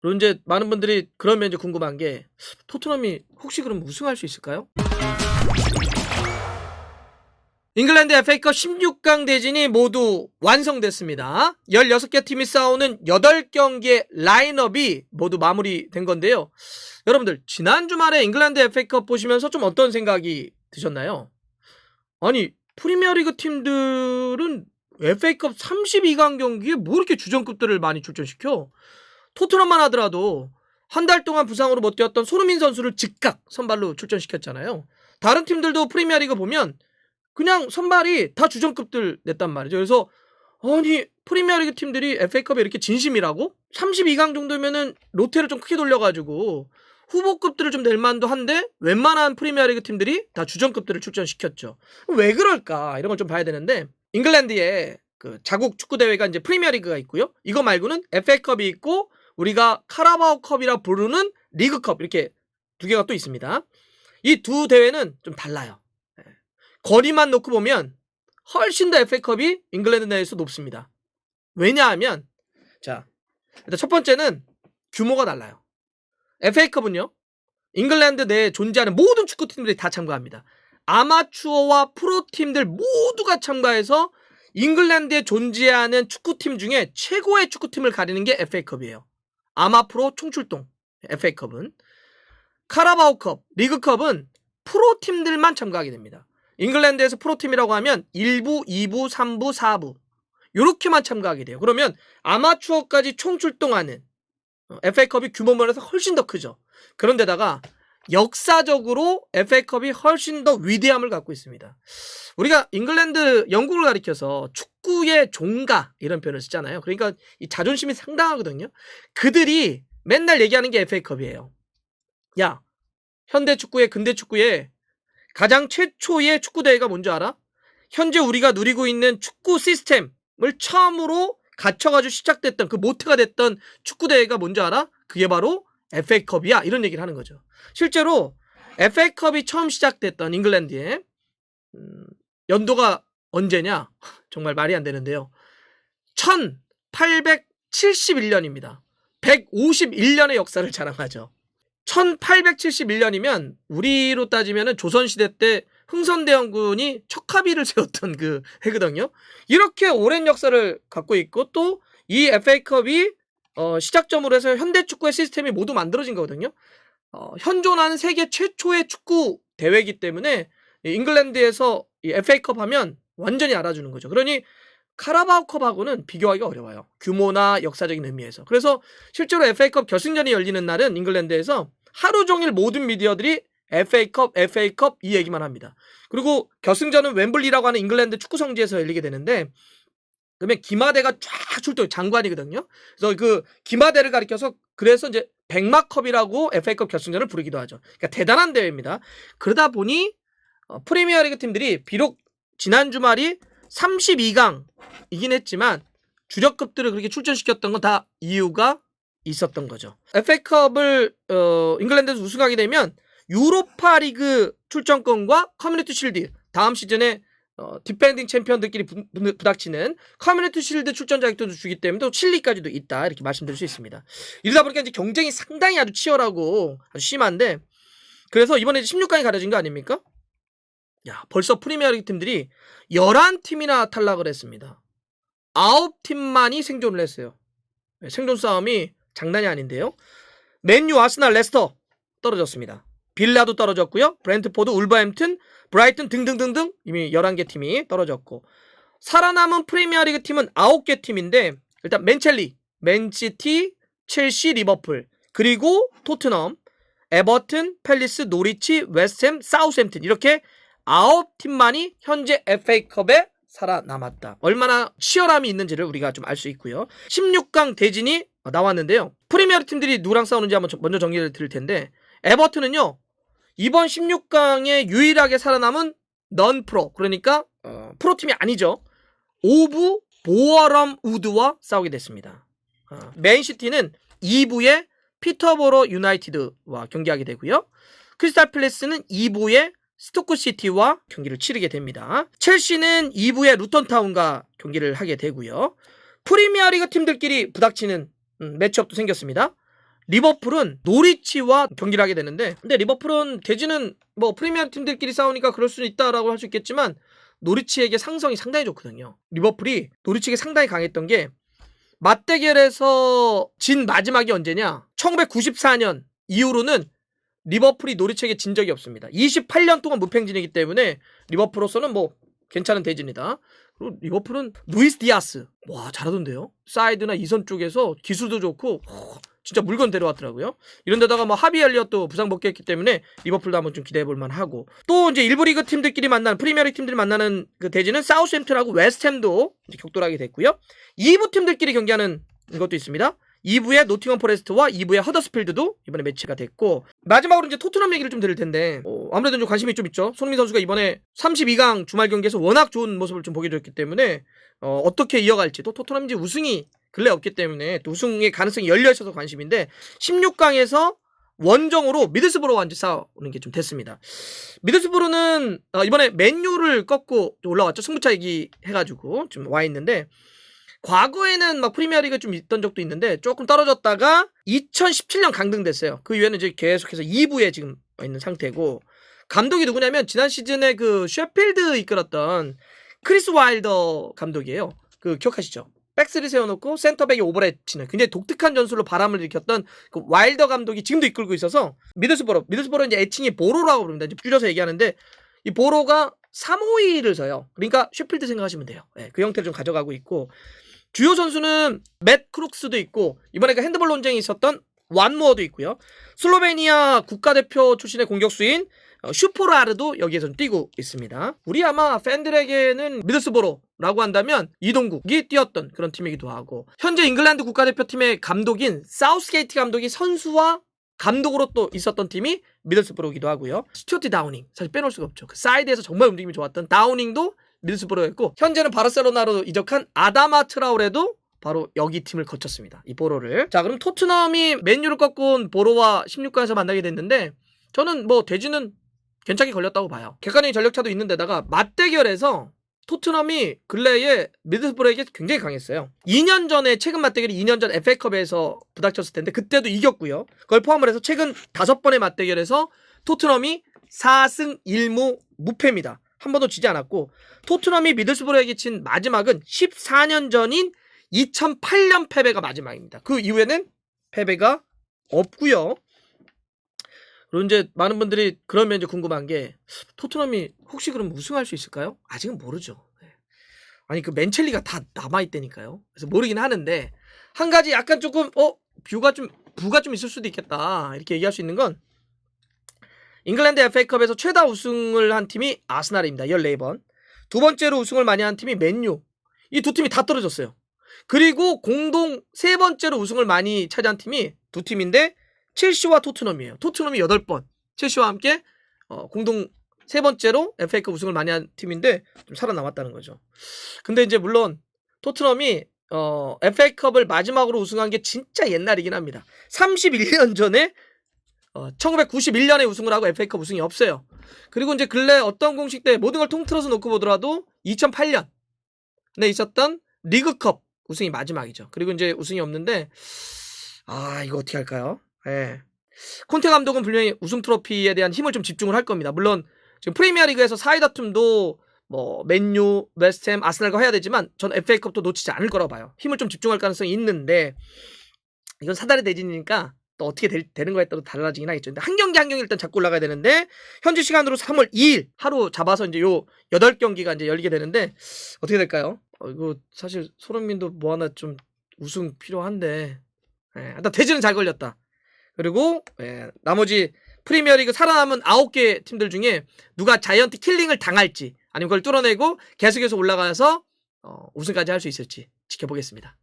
그리고 이제 많은 분들이 그러면 이제 궁금한 게 토트넘이 혹시 그럼 우승할 수 있을까요? 잉글랜드 FA컵 16강 대진이 모두 완성됐습니다. 16개 팀이 싸우는 8경기의 라인업이 모두 마무리된 건데요. 여러분들 지난 주말에 잉글랜드 FA컵 보시면서 좀 어떤 생각이 드셨나요? 아니 프리미어리그 팀들은 FA컵 32강 경기에 뭐 이렇게 주전급들을 많이 출전시켜? 토트넘만 하더라도 한 달 동안 부상으로 못 뛰었던 손흥민 선수를 즉각 선발로 출전시켰잖아요. 다른 팀들도 프리미어리그 보면 그냥 선발이 다 주전급들 냈단 말이죠. 그래서 아니 프리미어리그 팀들이 FA컵에 이렇게 진심이라고? 32강 정도면은 로테를 좀 크게 돌려가지고 후보급들을 좀 낼 만도 한데 웬만한 프리미어리그 팀들이 다 주전급들을 출전시켰죠. 왜 그럴까? 이런 걸 좀 봐야 되는데 잉글랜드에 그 자국 축구 대회가 이제 프리미어리그가 있고요. 이거 말고는 FA컵이 있고 우리가 카라바오컵이라 부르는 리그컵 이렇게 두 개가 또 있습니다. 이 두 대회는 좀 달라요. 거리만 놓고 보면 훨씬 더 FA컵이 잉글랜드 내에서 높습니다. 왜냐하면 자 일단 첫 번째는 규모가 달라요. FA컵은요 잉글랜드 내에 존재하는 모든 축구팀들이 다 참가합니다. 아마추어와 프로팀들 모두가 참가해서 잉글랜드에 존재하는 축구팀 중에 최고의 축구팀을 가리는 게 FA컵이에요. 아마프로 총출동 FA컵은. 카라바오컵, 리그컵은 프로팀들만 참가하게 됩니다. 잉글랜드에서 프로팀이라고 하면 1부, 2부, 3부, 4부 이렇게만 참가하게 돼요. 그러면 아마추어까지 총출동하는 FA컵이 규모면에서 훨씬 더 크죠. 그런데다가 역사적으로 FA컵이 훨씬 더 위대함을 갖고 있습니다. 우리가 잉글랜드, 영국을 가리켜서 축구의 종가 이런 표현을 쓰잖아요. 그러니까 이 자존심이 상당하거든요. 그들이 맨날 얘기하는 게 FA컵이에요. 야, 현대 축구에 근대 축구에 가장 최초의 축구대회가 뭔지 알아? 현재 우리가 누리고 있는 축구 시스템을 처음으로 갖춰가지고 시작됐던 그 모트가 됐던 축구대회가 뭔지 알아? 그게 바로 FA컵이야. 이런 얘기를 하는 거죠. 실제로 FA컵이 처음 시작됐던 잉글랜드에 연도가 언제냐? 정말 말이 안 되는데요. 1871년입니다. 151년의 역사를 자랑하죠. 1871년이면 우리로 따지면 조선시대 때 흥선대원군이 척하비를 세웠던 그 해거든요. 이렇게 오랜 역사를 갖고 있고 또 이 FA컵이 시작점으로 해서 현대축구의 시스템이 모두 만들어진 거거든요. 현존하는 세계 최초의 축구 대회이기 때문에 잉글랜드에서 이 FA컵 하면 완전히 알아주는 거죠. 그러니 카라바오컵하고는 비교하기가 어려워요. 규모나 역사적인 의미에서. 그래서 실제로 FA컵 결승전이 열리는 날은 잉글랜드에서 하루 종일 모든 미디어들이 FA컵 이 얘기만 합니다. 그리고 결승전은 웸블리라고 하는 잉글랜드 축구 성지에서 열리게 되는데 그러면 기마대가 쫙 출동, 장관이거든요. 그래서 그 기마대를 가리켜서 그래서 이제 백마컵이라고 FA컵 결승전을 부르기도 하죠. 그러니까 대단한 대회입니다. 그러다 보니 프리미어리그 팀들이 비록 지난 주말이 32강이긴 했지만 주력급들을 그렇게 출전시켰던 건 다 이유가 있었던 거죠. FA컵을 잉글랜드에서 우승하게 되면 유로파리그 출전권과 커뮤니티 실드 다음 시즌에 디펜딩 챔피언들끼리 부닥치는 커뮤니티 실드 출전 자격도 주기 때문에 또 칠리까지도 있다 이렇게 말씀드릴 수 있습니다. 이러다 보니까 이제 경쟁이 상당히 아주 치열하고 아주 심한데 그래서 이번에 16강이 가려진 거 아닙니까? 야, 벌써 프리미어리그 팀들이 11팀이나 탈락을 했습니다. 9팀만이 생존을 했어요. 생존 싸움이 장난이 아닌데요. 맨유, 아스날, 레스터 떨어졌습니다. 빌라도 떨어졌고요. 브렌트포드, 울버햄튼, 브라이튼 등등등등 이미 11개 팀이 떨어졌고 살아남은 프리미어리그 팀은 9개 팀인데 일단 맨첼리, 맨시티, 첼시, 리버풀 그리고 토트넘, 에버튼, 팰리스, 노리치, 웨스트햄, 사우스햄튼 이렇게 9팀만이 현재 FA컵에 살아남았다. 얼마나 치열함이 있는지를 우리가 좀 알 수 있고요. 16강 대진이 나왔는데요. 프리미어리그 팀들이 누구랑 싸우는지 한번 먼저 정리를 드릴 텐데 에버튼은요. 이번 16강에 유일하게 살아남은 넌프로 그러니까 프로팀이 아니죠. 오브 보어럼 우드와 싸우게 됐습니다. 맨시티는 2부에 피터보로 유나이티드와 경기하게 되고요. 크리스탈 팰리스는 2부에 스토크시티와 경기를 치르게 됩니다. 첼시는 2부에 루턴타운과 경기를 하게 되고요. 프리미어리그 팀들끼리 부닥치는 매치업도 생겼습니다. 리버풀은 노리치와 경기를 하게 되는데, 근데 리버풀은 대지는 뭐 프리미엄 팀들끼리 싸우니까 그럴 수는 있다라고 할 수 있겠지만 노리치에게 상성이 상당히 좋거든요. 리버풀이 노리치에게 상당히 강했던 게 맞대결에서 진 마지막이 언제냐? 1994년 이후로는 리버풀이 노리치에게 진 적이 없습니다. 28년 동안 무패행진이기 때문에 리버풀로서는 뭐 괜찮은 대진이다. 그리고 리버풀은 루이스 디아스, 와 잘하던데요. 사이드나 이선 쪽에서 기술도 좋고 진짜 물건 데려왔더라고요. 이런 데다가 뭐 하비 엘리엇도 부상 복귀했기 때문에 리버풀도 한번 좀 기대해 볼 만하고, 또 이제 일부 리그 팀들끼리 만나는 프리미어리그 팀들이 만나는 그 대진은 사우스햄튼하고 웨스트햄도 이제 격돌하게 됐고요. 2부 팀들끼리 경기하는 것도 있습니다. 2부에 노팅엄 포레스트와 2부에 허더스필드도 이번에 매치가 됐고, 마지막으로 이제 토트넘 얘기를 좀 드릴 텐데 아무래도 좀 관심이 좀 있죠. 손흥민 선수가 이번에 32강 주말 경기에서 워낙 좋은 모습을 좀 보게 됐기 때문에 어떻게 이어갈지, 또 토트넘이 이제 우승이 근래 없기 때문에 또 우승의 가능성이 열려 있어서 관심인데, 16강에서 원정으로 미드스브로와 이제 싸우는 게 좀 됐습니다. 미드스브로는 이번에 맨유를 꺾고 올라왔죠. 승부차 얘기해가지고 좀 와 있는데, 과거에는 막 프리미어리그 좀 있던 적도 있는데 조금 떨어졌다가 2017년 강등됐어요. 그 이후에는 이제 계속해서 2부에 지금 있는 상태고, 감독이 누구냐면 지난 시즌에 그 셰필드 이끌었던 크리스 와일더 감독이에요. 그 기억하시죠? 백스리 세워놓고 센터백에 오버랩 치는 굉장히 독특한 전술로 바람을 일으켰던 그 와일더 감독이 지금도 이끌고 있어서, 미드스버로 이제 애칭이 보로라고 부릅니다. 이제 줄여서 얘기하는데, 이 보로가 3-5-2를 서요. 그러니까 셰필드 생각하시면 돼요. 네, 그 형태를 좀 가져가고 있고, 주요 선수는 맷 크룩스도 있고, 이번에 그 핸드볼 논쟁이 있었던 완모어도 있고요. 슬로베니아 국가대표 출신의 공격수인 슈포라르도 여기에서 뛰고 있습니다. 우리 아마 팬들에게는 미드스보로라고 한다면 이동국이 뛰었던 그런 팀이기도 하고, 현재 잉글랜드 국가대표팀의 감독인 사우스게이트 감독이 선수와 감독으로 또 있었던 팀이 미들스브로이기도 하고요. 스튜어트 다우닝, 사실 빼놓을 수가 없죠. 그 사이드에서 정말 움직임이 좋았던 다우닝도 미들스브로였고, 현재는 바르셀로나로 이적한 아다마 트라우레도 바로 여기 팀을 거쳤습니다. 이 보로를. 자, 그럼 토트넘이 맨유를 꺾고 온 보로와 16강에서 만나게 됐는데, 저는 뭐 대진은 괜찮게 걸렸다고 봐요. 객관적인 전력차도 있는 데다가 맞대결에서 토트넘이 근래에 미들스브로에게 굉장히 강했어요. 2년 전에, 최근 맞대결이 2년 전 FA컵에서 부닥쳤을 텐데 그때도 이겼고요. 그걸 포함을 해서 최근 5번의 맞대결에서 토트넘이 4승 1무 무패입니다. 한 번도 지지 않았고, 토트넘이 미들스브로에게 친 마지막은 14년 전인 2008년 패배가 마지막입니다. 그 이후에는 패배가 없고요. 그리고 이제 많은 분들이 그러면 이제 궁금한 게, 토트넘이 혹시 그럼 우승할 수 있을까요? 아직은 모르죠. 아니 그 맨첼리가 다 남아있다니까요. 그래서 모르긴 하는데, 한 가지 약간 조금 부가 좀 있을 수도 있겠다 이렇게 얘기할 수 있는 건, 잉글랜드 FA컵에서 최다 우승을 한 팀이 아스날입니다. 14번. 두 번째로 우승을 많이 한 팀이 맨유. 이 두 팀이 다 떨어졌어요. 그리고 공동 세 번째로 우승을 많이 차지한 팀이 두 팀인데 첼시와 토트넘이에요. 토트넘이 8번, 첼시와 함께 공동 세 번째로 FA컵 우승을 많이 한 팀인데 좀 살아남았다는 거죠. 근데 이제 물론 토트넘이 FA컵을 마지막으로 우승한 게 진짜 옛날이긴 합니다. 31년 전에 1991년에 우승을 하고 FA컵 우승이 없어요. 그리고 이제 근래 어떤 공식 때 모든 걸 통틀어서 놓고 보더라도 2008년에 있었던 리그컵 우승이 마지막이죠. 그리고 이제 우승이 없는데, 이거 어떻게 할까요? 예. 콘테 감독은 분명히 우승 트로피에 대한 힘을 좀 집중을 할 겁니다. 물론 지금 프리미어리그에서 사이 다툼도 뭐 맨유, 웨스트햄, 아스날과 해야 되지만 전 FA컵도 놓치지 않을 거라고 봐요. 힘을 좀 집중할 가능성이 있는데, 이건 사다리 대진이니까 또 어떻게 되는 거에 따라 달라지긴 하겠죠. 근데 한 경기 한 경기 일단 잡고 올라가야 되는데, 현지 시간으로 3월 2일 하루 잡아서 이제 요 8경기가 이제 열리게 되는데 어떻게 될까요? 이거 사실 손흥민도 뭐 하나 좀 우승 필요한데, 일단 대진은 잘 걸렸다. 그리고 나머지 프리미어리그 살아남은 9개 팀들 중에 누가 자이언트 킬링을 당할지, 아니면 그걸 뚫어내고 계속해서 올라가서 우승까지 할 수 있을지 지켜보겠습니다.